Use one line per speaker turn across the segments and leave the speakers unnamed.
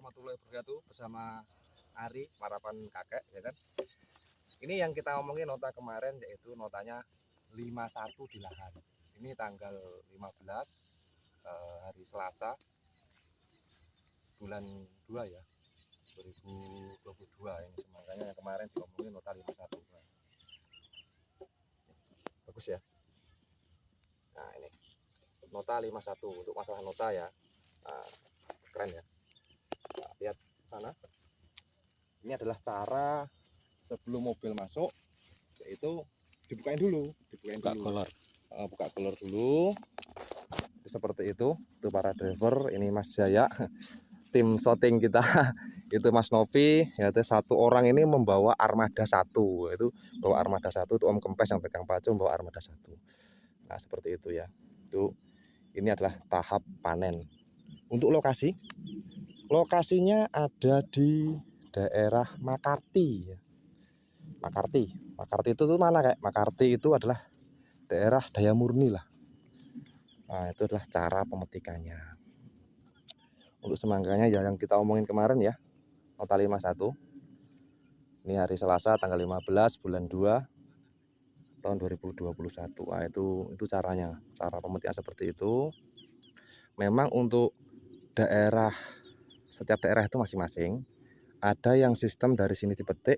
warahmatullahi wabarakatuh, bersama Ari Parapan Kakek ya kan. Ini yang kita ngomongin nota kemarin, yaitu notanya 51 di lahan. Ini tanggal 15 hari Selasa bulan 2 ya, 2022 ini. Makanya yang kemarin diomongin nota 51. Bagus ya. Nah, ini nota 51 untuk masalah nota ya. Nah, keren ya. Nah, lihat sana. Ini adalah cara sebelum mobil masuk, yaitu dibukain dulu, buka kolor dulu. Seperti itu para driver. Ini Mas Jaya, tim shooting kita. Itu Mas Novi, yaitu satu orang ini membawa armada satu, itu bawa armada satu, itu Om Kempes yang pegang pacu membawa armada satu. Nah, seperti itu ya. Itu ini adalah tahap panen. Untuk lokasinya ada di daerah Makarti. Makarti itu tuh mana, kayak Makarti itu adalah daerah Daya Murni lah. Nah, itu adalah cara pemetikannya. Untuk semangganya ya yang kita omongin kemarin ya, nota 51. Ini hari Selasa tanggal 15 bulan 2 tahun 2021. Nah, itu caranya, cara pemetikan seperti itu. Memang untuk setiap daerah itu masing-masing. Ada yang sistem dari sini dipetik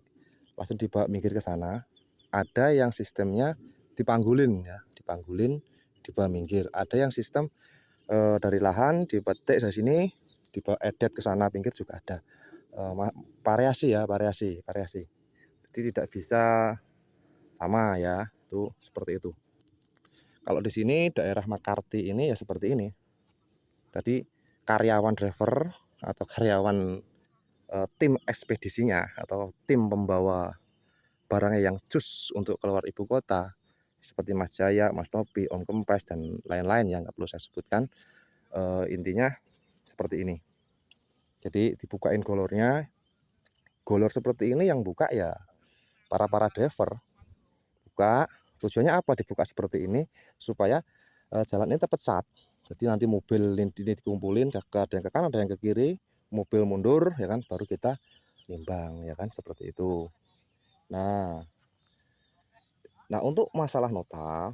langsung dibawa minggir ke sana. Ada yang sistemnya dipanggulin ya, dibawa minggir. Ada yang sistem dari lahan dipetik dari sini dibawa edet ke sana pinggir juga ada. Variasi. Jadi tidak bisa sama ya, itu seperti itu. Kalau di sini daerah Makarti ini ya seperti ini. Tadi karyawan driver atau karyawan tim ekspedisinya atau tim pembawa barangnya yang cus untuk keluar ibu kota, seperti Mas Jaya, Mas Novi, Om Kempes dan lain-lain yang nggak perlu saya sebutkan. Intinya seperti ini. Jadi dibukain golornya. Golor seperti ini yang buka ya para driver. Buka, tujuannya apa dibuka seperti ini? Supaya jalan ini tepat sat. Jadi nanti mobil ini dikumpulin, ada yang ke kanan, ada yang ke kiri, mobil mundur ya kan, baru kita nimbang ya kan, seperti itu. Nah untuk masalah nota,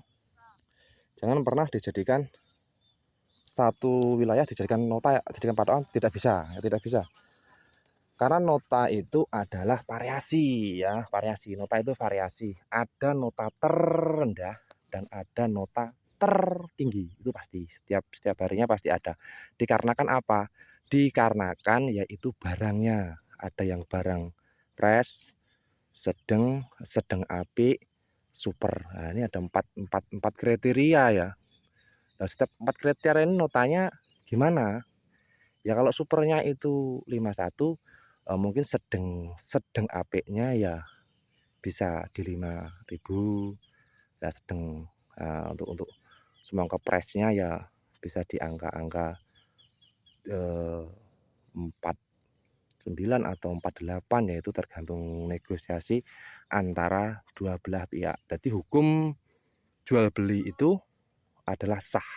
jangan pernah dijadikan satu wilayah dijadikan nota, dijadikan patokan, tidak bisa. Karena nota itu adalah variasi ya, nota itu variasi. Ada nota terendah dan ada nota tertinggi, itu pasti setiap harinya pasti ada. Dikarenakan apa? Dikarenakan yaitu barangnya. Ada yang barang fresh, sedang apik, super. Nah, ini ada empat kriteria ya. Nah, setiap 4 kriteria ini notanya gimana? Ya kalau supernya itu 51, mungkin sedang apiknya ya bisa di 5.000 ya, sedang. Untuk semangka presnya ya bisa di angka-angka 49 atau 48, yaitu tergantung negosiasi antara dua belah pihak. Jadi hukum jual beli itu adalah sah.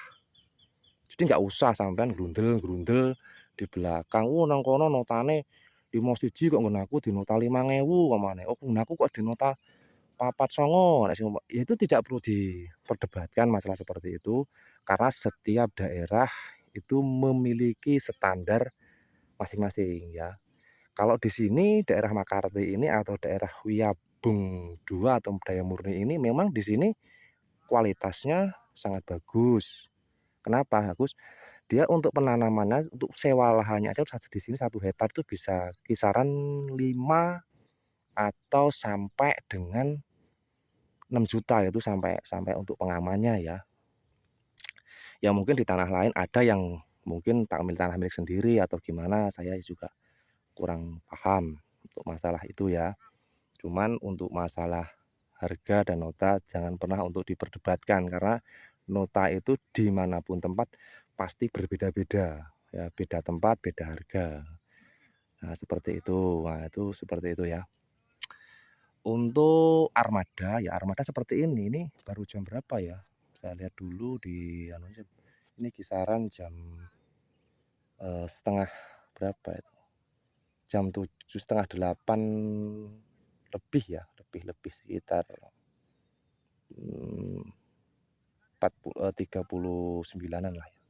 Jadi nggak usah sampean grundel di belakang. Nang kono notane 51 kok nggon aku di nota 5.000 kemana? Oh, aku kok di nota 49. Ya itu tidak perlu diperdebatkan masalah seperti itu, karena setiap daerah itu memiliki standar masing-masing ya. Kalau di sini daerah Makarti ini atau daerah Wiyabung 2 atau Daya Murni ini, memang di sini kualitasnya sangat bagus. Kenapa bagus? Dia untuk penanamannya, untuk sewa lahannya aja di sini 1 hektar itu bisa kisaran 5 atau sampai dengan 6 juta, itu sampai untuk pengamannya ya. Ya mungkin di tanah lain ada yang mungkin tanah milik sendiri atau gimana, saya juga kurang paham untuk masalah itu ya. Cuman untuk masalah harga dan nota jangan pernah untuk diperdebatkan, karena nota itu dimanapun tempat pasti berbeda-beda ya, beda tempat beda harga. Nah seperti itu. Nah itu seperti itu ya. Untuk armada ya, armada seperti ini baru jam berapa ya, saya lihat dulu di ini kisaran jam setengah berapa itu, jam 7:30, 8 lebih ya, lebih sekitar 39-an lah ya.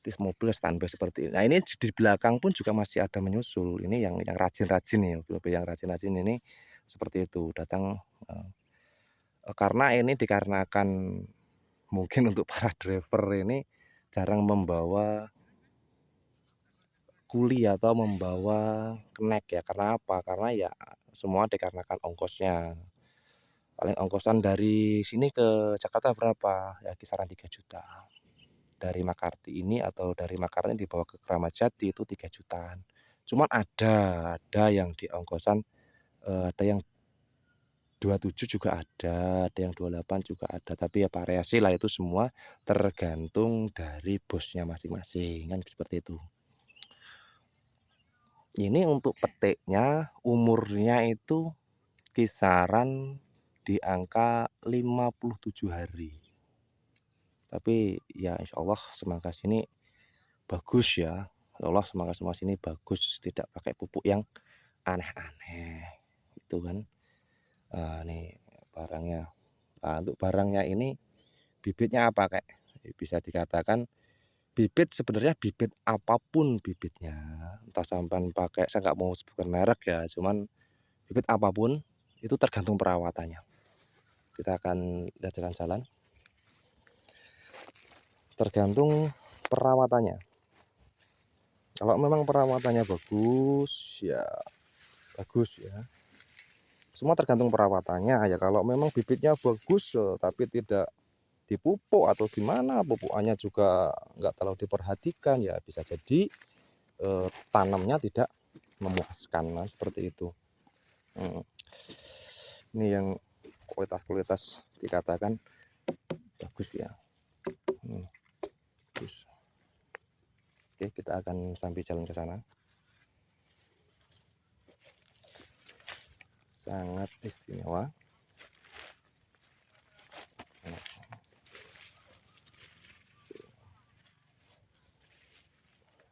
Terus mobil standby seperti ini. Nah ini di belakang pun juga masih ada menyusul. Ini yang rajin-rajin nih, mobil yang rajin-rajin ini seperti itu datang, karena ini dikarenakan mungkin untuk para driver ini jarang membawa kuli atau membawa kenek ya. Karena apa? Karena ya semua dikarenakan ongkosnya. Paling ongkosan dari sini ke Jakarta berapa? Ya kisaran 3 juta. Dari Makarti ini atau dari Makarti dibawa ke Kramat Jati itu 3 jutaan. Cuman ada yang di ongkosan, ada yang 27 juga ada yang 28 juga ada. Tapi ya variasi lah, itu semua tergantung dari bosnya masing-masing kan seperti itu. Ini untuk petiknya umurnya itu kisaran di angka 57 hari. Tapi ya insya Allah semangka sini bagus ya. Ya Allah semangka semua sini bagus, tidak pakai pupuk yang aneh-aneh. Itu kan. Nih barangnya. Nah, untuk barangnya ini bibitnya apa kayak? Bisa dikatakan bibit sebenarnya bibit apapun bibitnya. Entah sampan pakai, saya nggak mau sebutkan merek ya, cuman bibit apapun itu tergantung perawatannya. Kita akan lihat jalan-jalan. Tergantung perawatannya. Kalau memang perawatannya bagus ya bagus ya. Semua tergantung perawatannya ya. Kalau memang bibitnya bagus tapi tidak dipupuk atau gimana, pupukannya juga nggak terlalu diperhatikan ya bisa jadi tanamnya tidak memuaskan. Nah, seperti itu. Ini yang kualitas dikatakan bagus ya. Bagus. Oke, kita akan sambil jalan ke sana. Sangat istimewa.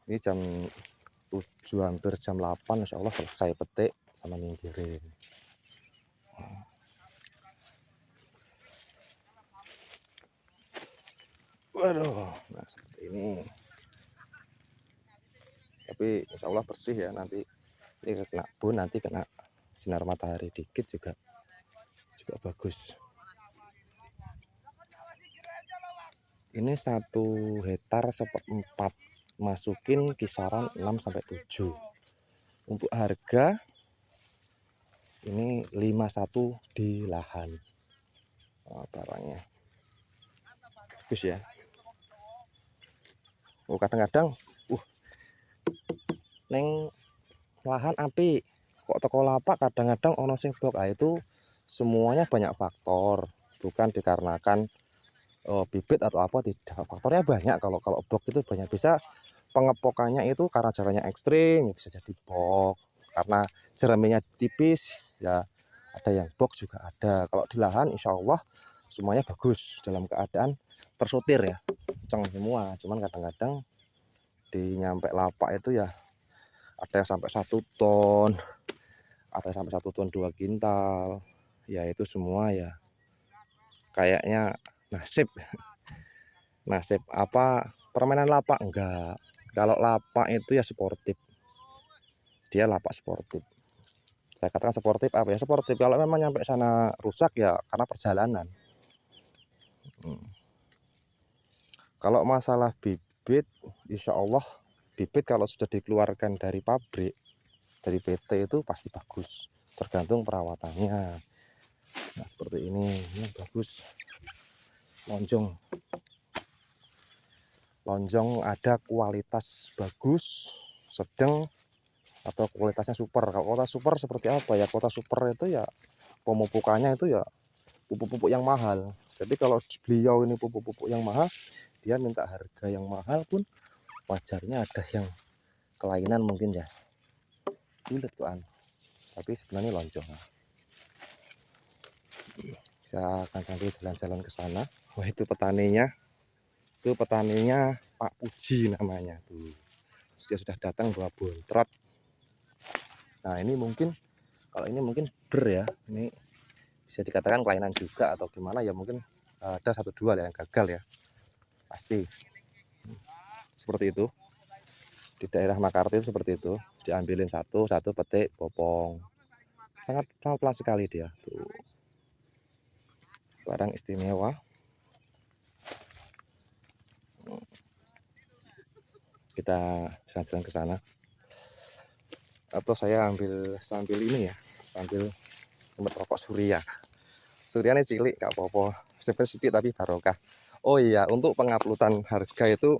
Ini jam 7 hampir jam 8 insya Allah selesai petik sama nyingkirin. Waduh, nah seperti ini. Tapi insya Allah bersih ya, nanti ini kena bun, nanti kena sinar matahari dikit juga bagus. Ini 1 hektar 1/4, masukin kisaran 6-7. Untuk harga ini 51 di lahan. Barangnya bagus ya. Kadang-kadang neng lahan api kok toko lapak kadang-kadang ono sing blok. Itu semuanya banyak faktor, bukan dikarenakan bibit atau apa, tidak. Faktornya banyak. Kalau blok itu banyak, bisa pengepokannya itu karena jalannya ekstrim bisa jadi blok, karena jeraminya tipis ya ada yang blok juga ada. Kalau di lahan insya Allah semuanya bagus dalam keadaan tersotir ya, kencang semua. Cuman kadang-kadang di nyampe lapak itu ya ada yang sampai 1 ton, ada yang sampai 1 ton 2 kintal ya. Itu semua ya kayaknya nasib apa permainan lapak enggak. Kalau lapak itu ya sportif, dia lapak sportif. Saya katakan sportif apa ya, sportif. Kalau memang nyampe sana rusak ya karena perjalanan. Kalau masalah bibit insya Allah bibit kalau sudah dikeluarkan dari pabrik, dari PT itu pasti bagus, tergantung perawatannya. Nah seperti ini bagus. Lonjong ada kualitas bagus, sedang, atau kualitasnya super. Kalau kualitas super seperti apa ya? Kualitas super itu ya pemupukannya itu ya pupuk-pupuk yang mahal. Jadi kalau beliau ini pupuk-pupuk yang mahal, dia minta harga yang mahal pun wajarnya. Ada yang kelainan mungkin ya, bulat tuan, tapi sebenarnya lonjong. Saya akan sambil jalan-jalan ke sana. Wah itu petaninya Pak Puji namanya tuh. Sudah datang bawa bontrot. Nah ini mungkin, kalau ini mungkin ber ya, ini bisa dikatakan kelainan juga atau gimana ya, mungkin ada 1-2 yang gagal ya, pasti seperti itu. Di daerah Makarti seperti itu, diambilin satu petik, popong, sangat pelan sekali dia tuh, barang istimewa. Kita jalan-jalan ke sana, atau saya ambil sambil ini ya, sambil rokok Surya. Surya ini cilik gak apa-apa, sebenarnya sedikit tapi barokah. Oh iya, untuk penguploadan harga itu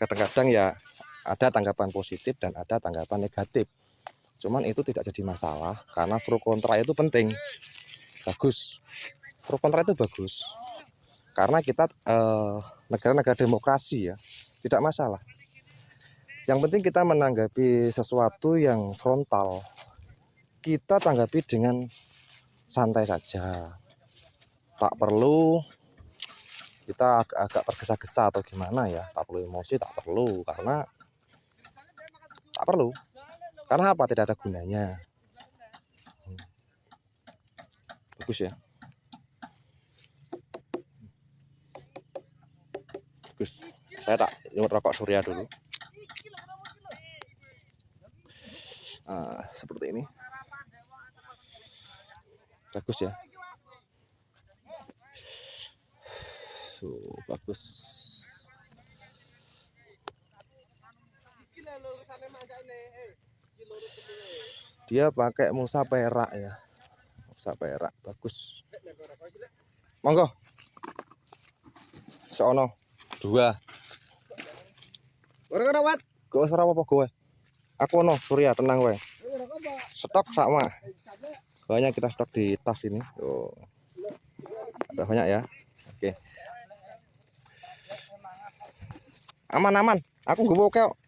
kadang-kadang ya ada tanggapan positif dan ada tanggapan negatif. Cuman itu tidak jadi masalah, karena pro kontra itu penting, bagus. Pro kontra itu bagus, karena kita negara-negara demokrasi ya, tidak masalah. Yang penting kita menanggapi sesuatu yang frontal, kita tanggapi dengan santai saja. Tak perlu kita agak tergesa-gesa atau gimana ya, tak perlu emosi, tak perlu, karena tak perlu. Karena apa? Tidak ada gunanya. Bagus ya. Bagus. Saya tak nyumut rokok Surya dulu. Seperti ini. Bagus ya. Bagus. Dia pakai mulsa perak ya. Mulsa perak, bagus. Monggo. Sono 2. Ora ora wat. Kok ora apa-apa kowe. Aku ono Surya, tenang kowe. Stok sama. Banyak kita stok di tas ini. Oh. Ada banyak ya. Oke. Aman-aman. Aku nggowo kok.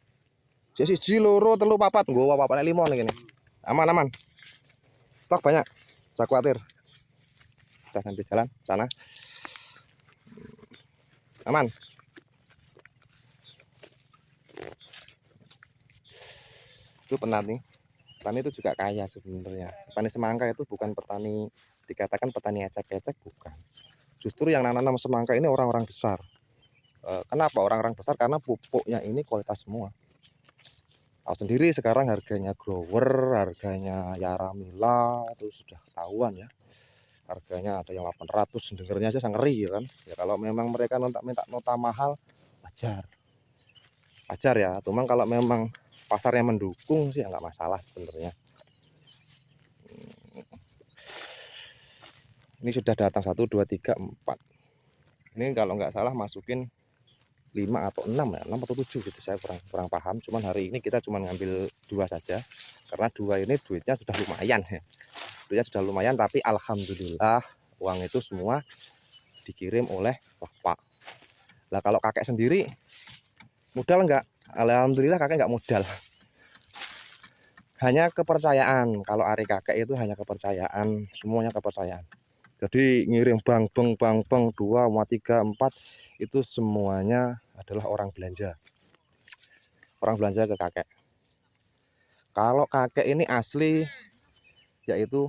Jadi 1, 2, 3, 4 nggowo papane 5 ning kene. Aman-aman. Stok banyak. Jangan khawatir. Kita sambil jalan sana. Aman. Itu petani. Petani itu juga kaya sebenarnya. Petani semangka itu bukan petani, dikatakan petani ecek-ecek, bukan. Justru yang nanam semangka ini orang-orang besar. Kenapa orang-orang besar? Karena pupuknya ini kualitas semua. Tahu sendiri sekarang harganya grower, harganya Yaramila itu sudah ketahuan ya. Harganya ada yang 800, dengernya aja ngeri ya kan. Ya kalau memang mereka minta nota mahal, wajar. Wajar ya. Cuma kalau memang pasarnya mendukung sih ya nggak masalah sebenarnya. Ini sudah datang 1, 2, 3, 4. Ini kalau nggak salah masukin 5 atau 6 ya, 6 atau 7 gitu, saya kurang paham. Cuman hari ini kita cuma ngambil 2 saja, karena 2 ini duitnya sudah lumayan ya. Duitnya sudah lumayan, tapi alhamdulillah uang itu semua dikirim oleh bapak. Lah kalau kakek sendiri modal enggak? Alhamdulillah kakek enggak modal. Hanya kepercayaan. Kalau ari kakek itu hanya kepercayaan, semuanya kepercayaan. Jadi ngirim bang 2, 3, 4 itu semuanya adalah orang belanja. Orang belanja ke kakek. Kalau kakek ini asli yaitu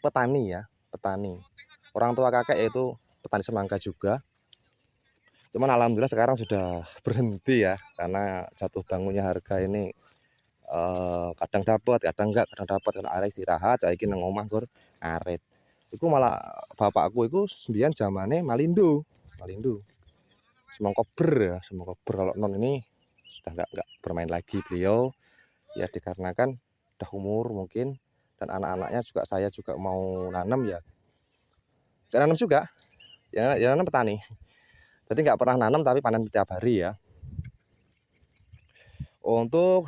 petani ya, petani. Orang tua kakek yaitu petani semangka juga. Cuman alhamdulillah sekarang sudah berhenti ya, karena jatuh bangunnya harga ini kadang dapat, kadang enggak, kadang dapat, kadang ada istirahat. Saya ingin ngomong gur arit. Iku malah bapakku itu sembilan zamannya Malindo. Semangka ber ya, semangka ber. Kalau non ini sudah enggak bermain lagi beliau. Ya dikarenakan udah umur mungkin, dan anak-anaknya juga, saya juga mau nanam ya. Saya nanam juga. Ya nanam petani. Jadi nggak pernah nanam tapi panen setiap hari ya. Untuk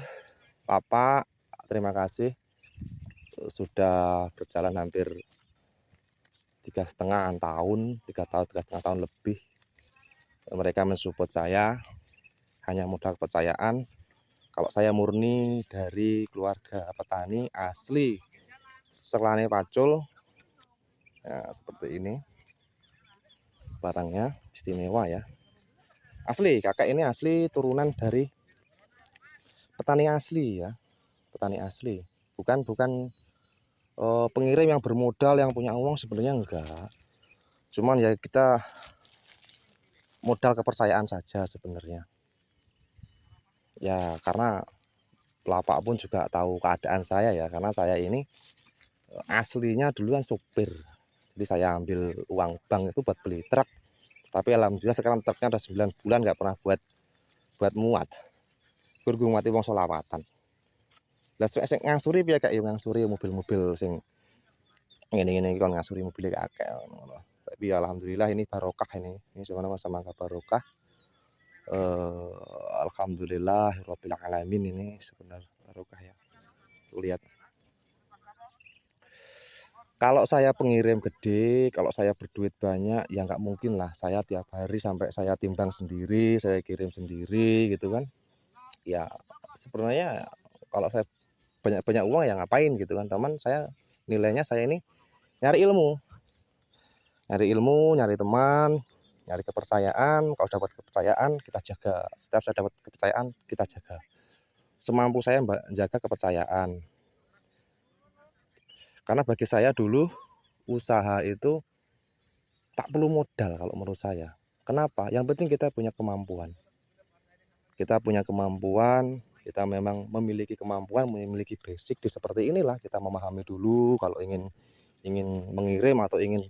Bapak, terima kasih sudah berjalan hampir 3,5 tahun, 3,5 tahun lebih. Mereka mensupport saya, hanya modal kepercayaan. Kalau saya murni dari keluarga petani asli Selane Pacul, ya, seperti ini. Barangnya istimewa ya. Asli, kakek ini asli turunan dari petani asli ya, petani asli. bukan pengirim yang bermodal yang punya uang, sebenarnya enggak. Cuman ya kita modal kepercayaan saja sebenarnya. Ya karena Lapak pun juga tahu keadaan saya ya, karena saya ini aslinya duluan supir. Jadi saya ambil uang bank itu buat beli truk. Tapi alhamdulillah sekarang truknya udah 9 bulan nggak pernah buat muat. Kurang mati wong solawatan. Lah sing ngangsuri piye kak yo ngangsuri mobil-mobil sing ngene-ngene iki kon ngangsuri mobil akeh ngono. Tapi alhamdulillah ini barokah ini. Ini sama-sama barokah. Alhamdulillah rabbil alamin, ini sebenarnya barokah ya. Tuh lihat. Kalau saya pengirim gede, kalau saya berduit banyak, ya nggak mungkin lah saya tiap hari sampai saya timbang sendiri, saya kirim sendiri gitu kan. Ya sebenarnya kalau saya banyak-banyak uang ya ngapain gitu kan, teman saya nilainya saya ini nyari ilmu, nyari teman, nyari kepercayaan. Kalau dapat kepercayaan kita jaga, setiap saya dapat kepercayaan kita jaga, semampu saya jaga kepercayaan. Karena bagi saya dulu usaha itu tak perlu modal kalau menurut saya. Kenapa? Yang penting kita punya kemampuan. Kita punya kemampuan, kita memang memiliki kemampuan, memiliki basic di seperti inilah. Kita memahami dulu, kalau ingin mengirim atau ingin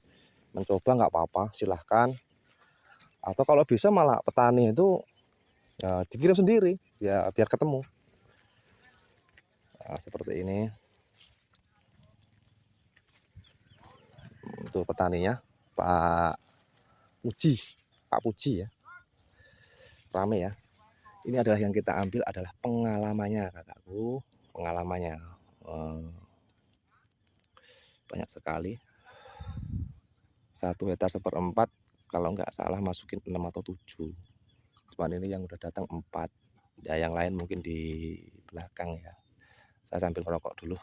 mencoba nggak apa-apa, silahkan. Atau kalau bisa malah petani itu ya, dikirim sendiri, ya biar ketemu. Nah, seperti ini. Untuk petaninya Pak Puji ya, rame ya. Ini adalah yang kita ambil adalah pengalamannya kakakku, pengalamannya banyak sekali. 1 hektar 1/4 kalau nggak salah masukin 6 atau 7. Cuman ini yang udah datang 4 ya, yang lain mungkin di belakang ya. Saya sambil merokok dulu,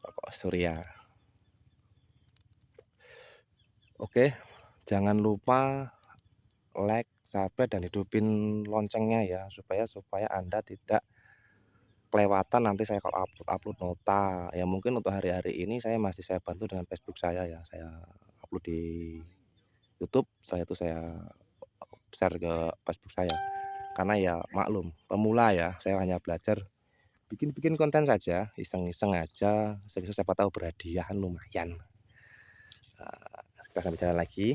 rokok Surya. Oke, jangan lupa like, subscribe, dan hidupin loncengnya ya, supaya Anda tidak kelewatan nanti saya kalau upload nota. Ya mungkin untuk hari-hari ini saya bantu dengan Facebook saya ya, saya upload di YouTube, setelah itu saya share ke Facebook saya. Karena ya maklum, pemula ya, saya hanya belajar bikin konten saja, iseng-iseng aja, siapa tahu berhadiahan lumayan. Nah, kita sambil jalan lagi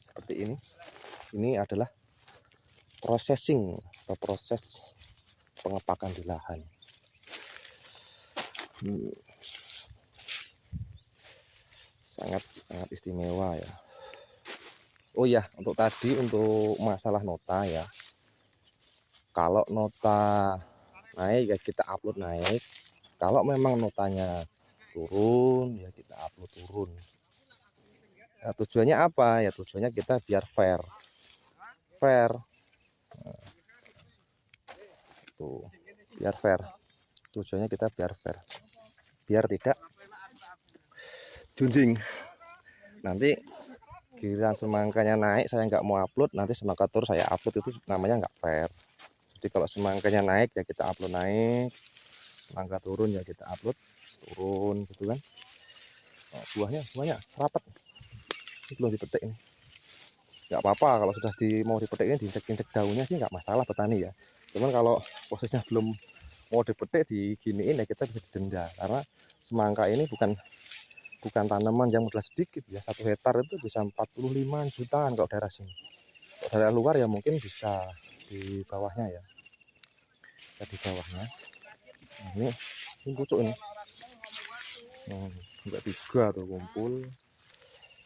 seperti ini. Ini adalah processing atau proses pengepakan di lahan. Sangat istimewa ya. Oh ya, untuk masalah nota ya, kalau nota naik ya kita upload naik, kalau memang notanya turun ya kita upload turun. Ya, tujuannya apa ya? Tujuannya kita biar fair. Tuh, biar fair. Tujuannya kita biar fair, biar tidak junjing. Nanti giliran semangkanya naik saya nggak mau upload, nanti semangka turun saya upload, itu namanya nggak fair. Jadi kalau semangkanya naik ya kita upload naik, semangka turun ya kita upload turun gitu kan. Nah, buahnya rapat, ini belum dipetik ini. Nggak apa-apa kalau sudah mau dipetik, ini diinjek daunnya sih nggak masalah petani ya. Cuman kalau posisinya belum mau dipetik diginiin ya kita bisa didenda, karena semangka ini bukan tanaman yang modal sedikit ya. 1 hektar itu bisa 45 jutaan kalau daerah sini. Kalau daerah luar ya mungkin bisa di bawahnya ya. Di bawahnya. Ini pucuk ini. Enggak 3 tuh kumpul.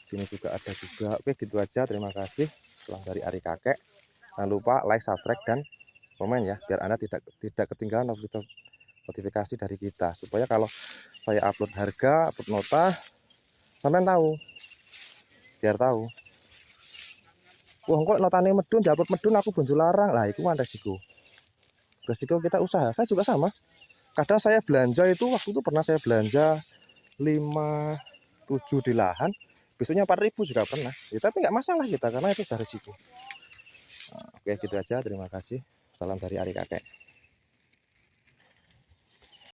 Sini juga ada juga. Oke, gitu aja. Terima kasih. Salam dari Ari Kakek. Jangan lupa like, subscribe, dan komen ya, biar Anda tidak ketinggalan notifikasi dari kita, supaya kalau saya upload harga, upload nota, sampean tahu, biar tahu. Wah, kok notane medun, diupload medun, aku bonjo larang lah, itu kan resiko kita usaha. Saya juga sama, kadang saya belanja itu, waktu itu pernah saya belanja 5-7 di lahan, besoknya 4.000 juga pernah ya, tapi nggak masalah kita, karena itu sudah resiko. Nah, oke, gitu aja. Terima kasih. Salam dari Ari Kakek.